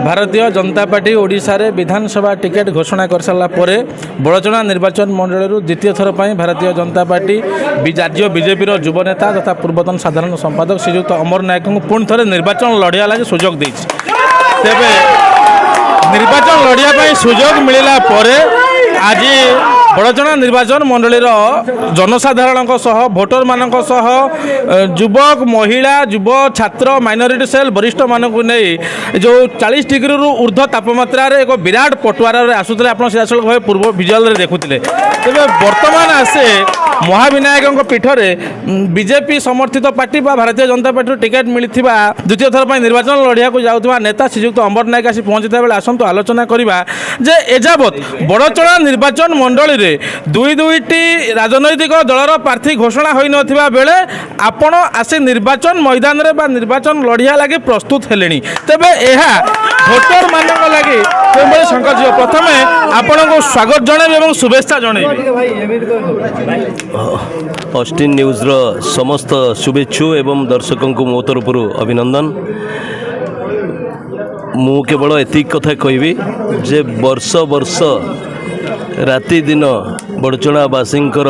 Bharatiya Janata party Odisha रे विधानसभा ticket घोषणा कर सारा पर बड़चना निर्वाचन मंडल द्वितीय थर पर भारतीय जनता पार्टी राज्य बीजेपी युव नेता तथा पूर्वतन साधारण संपादक श्रीजुक्त अमर नायक को पुणी थे निर्वाचन लड़िया लगे सुजोग देछि। तेबे निर्वाचन लड़िया सुजोग मिलला पर आज बड़चना निर्वाचन मंडलीर जनसाधारण भोटर मान युवक महिला युव छात्र माइनॉरिटी सेल वरिष्ठ मानक नहीं जो 40 डिग्री ऊर्ध्व तापमात्रा एक विराट पटुआर आसुले आप सीधासल भाव पूर्व विजुअल देखुले। तेज बर्तमान आसे महाविनायक पीठरे बीजेपी समर्थित party Bharatiya Janata party ticket मिलता द्वितीय थर पर निर्वाचन लड़िया जाऊा नेता श्रीजुक्त अमर नायक आसी पहुंचता बेले आसतु आलोचना करवा जे एजावत बड़चना निर्वाचन मंडली दुई दुईटी राजनैतिक दलर प्रार्थी घोषणा हो नथिबा बेले आपण आसी निर्वाचन मैदान रे बा निर्वाचन लड़िया लगे प्रस्तुत हेलेनी। तेबे एहा भोटर मानक लगे केबे संकट प्रथमे आपण को स्वागत जणाइबे एवं शुभेच्छा जणाइबे। ऑस्टिन न्यूज रो समस्त शुभेच्छु एवं दर्शकों को मो तरफ अभिनंदन। मु केवल एति कथा कहबी जे वर्ष वर्ष राति दिन बड़चणावासींकर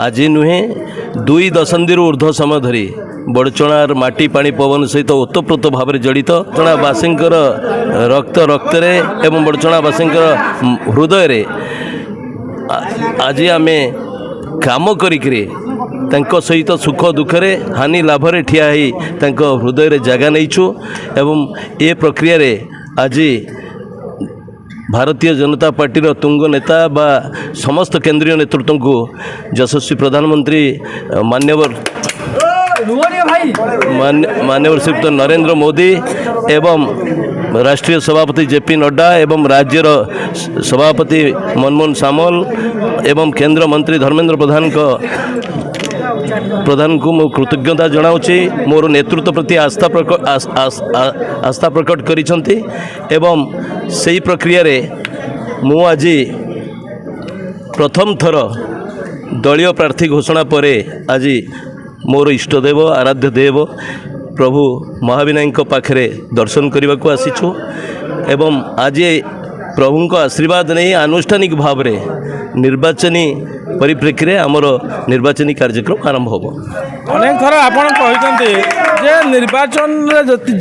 आज नुहे 2 दशंधि ऊर्ध्व समय धरी बड़चणार माटी पानी पवन सहित ओतप्रोत भाव में जड़ित बड़चणावासींकर रक्त रक्तरे एवं बड़चणावासींकर हृदय रे आज आमे काम करिकरी तांको सहित सुख दुखरे हानि लाभरे ठिया ही तांको हृदय रे जगह नहींछु एवं ए प्रक्रिया रे आज भारतीय जनता पार्टी तुंग नेता बा समस्त केंद्रीय नेतृत्व को यशस्वी प्रधानमंत्री मान्यवर श्रीयुक्त नरेंद्र मोदी एवं राष्ट्रीय सभापति जेपी नड्डा एवं राज्यर सभापति मनमोहन सामल एवं केंद्र मंत्री धर्मेंद्र प्रधान को मो कृतज्ञता जनाऊँगी मोर नेतृत्व प्रति आस्था प्रकट करिसंती एवं सही प्रक्रिया रे मु आज प्रथम थर दलीय प्रार्थी घोषणा पर आज मोर इष्टदेव आराध्य देव प्रभु महाविनायक पाखरे दर्शन करने को आसीछु एवं आज प्रभु को आशीर्वाद नहीं आनुष्ठानिक भाव रे निर्वाचनी परिप्रेक्षी आमर निर्वाचनी कार्यक्रम आरंभ हो। अनेक थर आपड़ कहते जे निर्वाचन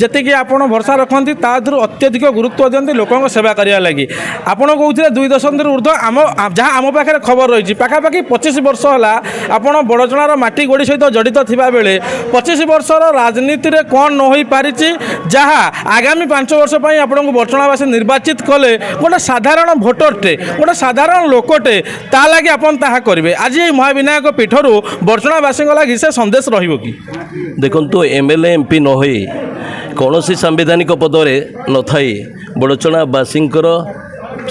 जी आप भरसा रखती अत्यधिक गुरुत्व दिखती लोकों सेवा करने लगी आपड़ कहते 2 दशंधि ऊर्ध्व आम जहाँ आम पाखे खबर रही पाखापाखि 25 वर्ष है आपड़ बड़चणार माटी गोड़ी सहित जड़ित थिबा बेले 25 वर्षर राजनीति रे कौन न हो पारी जहाँ आगामी 5 वर्ष पर आपको बड़चणावासी निर्वाचित कले गोटे साधारण भोटरटे गोटे साधारण लोकटे ता लगे आपन ताहा करेंगे। आज ये महाविनायक पीठर बड़चणावासी लगी से संदेश रहिबो कि देखो एमएलए एमपी न होई कौन सांविधानिक पदरे न थाई बड़चणावासींकर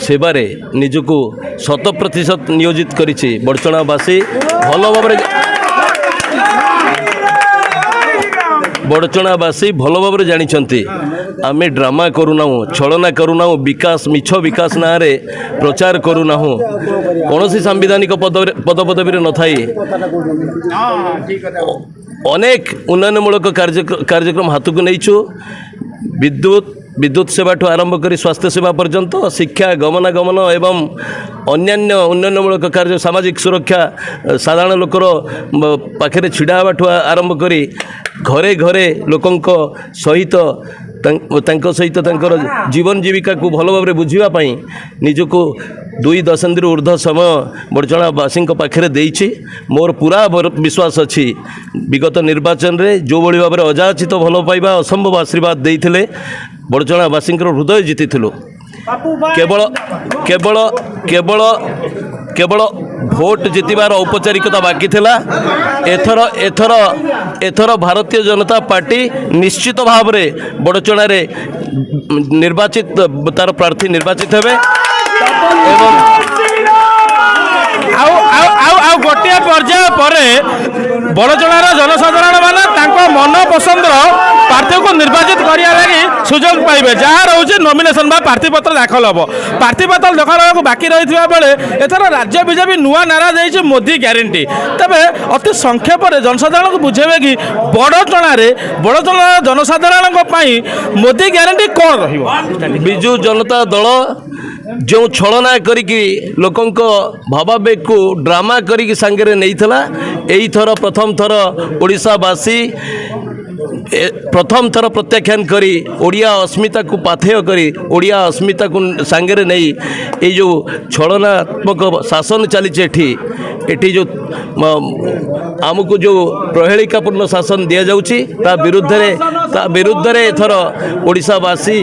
सेवारे निजको 100% नियोजित करिछि। बड़चणावासी भल भाव बड़चणावासी भल भाव जानी आमे ड्रामा करूना छलना करूना विकास मिछ विकास ना रे प्रचार करूना कौन सांविधानिक पदपदवी न थाई अनेक उन्नयनमूलक कार्यक्रम हाथ को नहींचु विद्युत सेवा ठू आरंभ कर स्वास्थ्य सेवा पर्यंत शिक्षा गमनागमन एवं अन्यान्य उन्नयनमूलक कार्य सामाजिक सुरक्षा साधारण लोकर पाखे छिड़ा ठू आरंभ कर घरे घरे लोकों सहित सहित जीवन जीविका को भल भाव बुझापी निजको 2 दशंधि ऊर्ध्व समय बड़चणावासी पाखे देइछि। मोर पूरा विश्वास अच्छी विगत निर्वाचन रे जो भली भाव अजाचित भल पाइबा असंभव आशीर्वाद देइथिले बड़चणावासी हृदय जीति केवल केवल केवल केवल भोट जितबार औपचारिकता बाकी थिला। एथर एथर एथर भारतीय जनता पार्टी निश्चित भाव में बड़चणा रे निर्वाचित तार प्रार्थी निर्वाचित हेबे एवं गोटे पर्याय पर बड़चणार जनसाधारण माने मन पसंदर प्रार्थी को निर्वाचित करने लगी सुजोग पाइबे जहाँ रोचे नॉमिनेशन बा प्रार्थीपत्र दाखल हम प्रार्थीपत्र दाखल होगा बाकी रही बेले एथर राज्य बीजेपी नुआ नारा देती मोदी ग्यारंटी तेरे अति संक्षेप जनसाधारण को बुझेबे कि बड़चणार जनसाधारण मोदी ग्यारंटी कौन रही विजु जनता दल जो छलना करिकी लोकों भावावेग को ड्रामा करिकी सांगरे नहीं थला एई थर प्रथम थर ओडिशावासी प्रथम थर प्रत्याख्यान करी ओडिया अस्मिता को पाथेय करी ओडिया अस्मिता को सांगरे नहीं ये जो छलनात्मक शासन चली एठी जो आमको जो प्रहेलिकापूर्ण शासन दि जाउची ता विरुद्ध रे एथर ओडिशावासी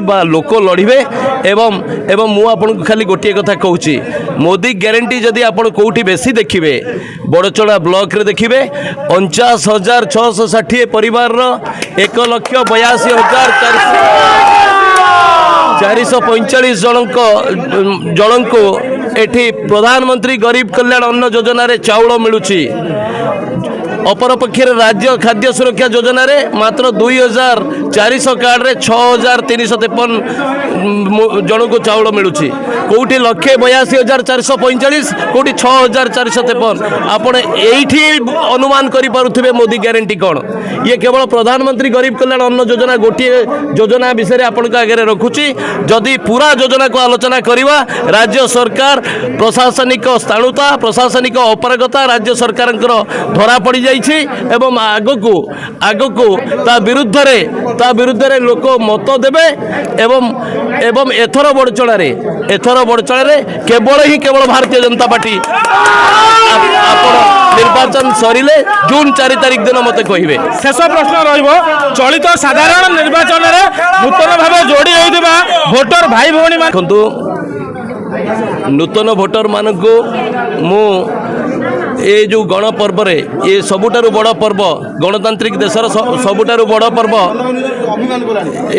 बा लोक लड़िबे एवं मु आपन खाली गोटे कथा कहूची मोदी ग्यारंटी जदि आपण कोठी बेसी देखिबे बड़चड़ा ब्लॉक रे देखिबे 49,660 परिवार 1,82,445 जन को एठी प्रधानमंत्री गरीब कल्याण अन्न योजना रे चाउल मिलुची अपरपक्ष राज्य खाद्य सुरक्षा योजना रे मात्र 2,400 कार्ड रे 6,353 जन को चाउल मिलुची कोठी 1,82,445 कोठी 6,453 आपण एठी अनुमान करि पारुथिबे मोदी ग्यारंटी कोन ये केवल प्रधानमंत्री गरीब कल्याण अन्न योजना गोटे योजना विषय आपण का आगे रखुची जदि पूरा योजना को आलोचना करिवा राज्य सरकार प्रशासनिक स्थाणुता प्रशासनिक अपरागता राज्य सरकार धरा पड़ जाइछि एवं आगको ता विरुद्ध रे लोक मत देबे एवं एथर बड़चड़ा रे केवल भारतीय जनता पार्टी निर्वाचन सरिले जून 4 तारिख दिन मत कहिबे शेष प्रश्न रहिबो चलित साधारण निर्वाचन रे नूतन भाव जोड़ी होइदिबा भोटर भाई भौणी देखंतु नूतन भोटर मानकु मु ये जो गणपर्व रे ये सबुठारु बड़ पर्व गणतांत्रिक देशर सबुठारु बड़ पर्व ए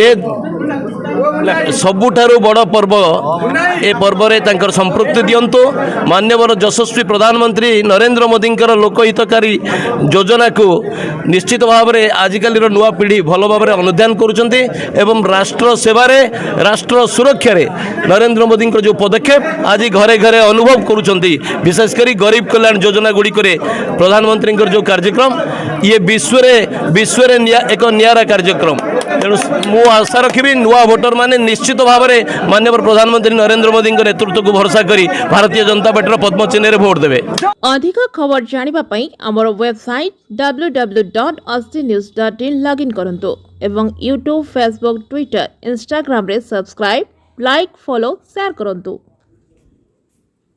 सबुठारु बड़ पर्व ए पर्व रे तांकर संपृक्ति दियंतु मान्यवर यशस्वी प्रधानमंत्री नरेंद्र मोदी लोकहितकारी योजना को निश्चित भाव में आजिकल नुआ पीढ़ी भल भाव में अनुध्यान करुँचे एवं राष्ट्र सेवारे राष्ट्र सुरक्षा रे नरेंद्र मोदी जो पदक्षेप आज घरे घरे अनुभव करुँच विशेषकर गरीब कल्याण योजना गुड़िक प्रधानमंत्री जो कार्यक्रम ये विश्व एक नियारा कार्यक्रम तेणु मु आशा रखी नुआ भोटर माने निश्चित भाव में माननीय प्रधानमंत्री नरेंद्र मोदी नेतृत्व को भरोसा करी भारतीय जनता पार्टी पद्म चिन्ह रे भोट देवे। अधिक खबर जानिबा पई हमर वेबसाइट www.astnews.in लॉगिन करंतु एवं यूट्यूब फेसबुक ट्विटर इंस्टाग्राम रे सब्सक्राइब लाइक फॉलो शेयर करंतु।